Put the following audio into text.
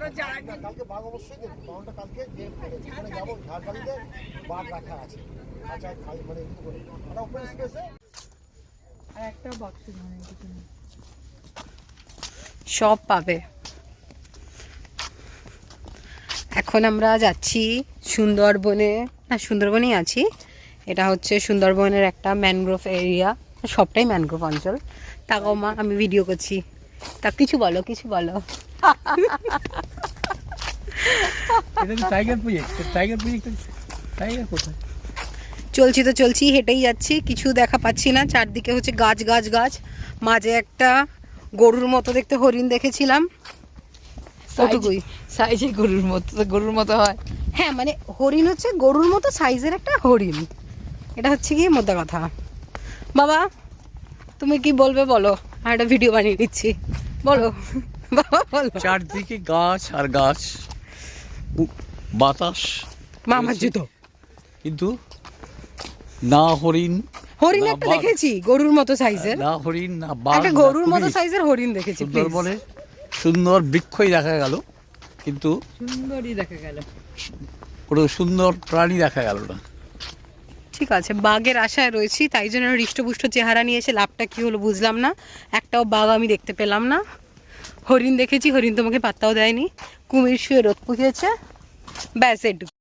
কালকে বাঘ অবশ্যই দেখবো, কারণটা কালকে যেখানে যাবো ঝাড়বাড়িতে বাঘ রাখা আছে। আচ্ছা মানে একটা ওপেন স্পেসে আর একটা বাক্স মানে কিছু নেই, সব পাবে। এখন আমরা যাচ্ছি সুন্দরবনে, না সুন্দরবনেই আছি। এটা হচ্ছে সুন্দরবনের একটা ম্যানগ্রোভ এরিয়া, সবটাই ম্যানগ্রোভ অঞ্চল। তা গো মা, আমি ভিডিও করছি, তা কিছু বলো, কিছু বলো। চলছি তো চলছি, হেঁটেই যাচ্ছি, কিছু দেখা পাচ্ছি না, চারদিকে হচ্ছে গাছ গাছ গাছ। মাঝে একটা গরুর মতো দেখতে হরিণ দেখেছিলাম, ওটুকুই। সাইজে গরুর মতো হয়। হ্যাঁ মানে হরিণ হচ্ছে গরুর মতো সাইজের একটা হরিণ, এটা হচ্ছে কি মোদ্দা কথা। বাবা তুমি কি বলবে বলো, আর একটা ভিডিও বানিয়ে দিচ্ছি, বলো বাবা বলো। চারদিকে গাছ আর গাছ, বাতাস, মামার জুতো। কিন্তু না হরিণ, হরিণ না একটা বাঘ। দেখেছি গরুর মতো সাইজের, না হরিণ না বাঘ, একটা না গরুর মতো কুমির। সাইজের হরিণ দেখেছি। সুন্দরবনে সুন্দর বৃক্ষই দেখা গেল, কিন্তু সুন্দরই দেখা গেল, কোনো সুন্দর প্রাণী দেখা গেল না। ঠিক আছে, বাঘের আশায় রয়েছি, তাই জন্য হৃষ্টপুষ্ট চেহারা নিয়েছে, লাভটা কি হলো বুঝলাম না। একটাও বাঘ আমি দেখতে পেলাম না। হরিণ দেখেছি, হরিণ তোমাকে পাত্তাও দেয়নি, কুমির শুয়ে রোদ পুষিয়েছে, ব্যাস এটুকু।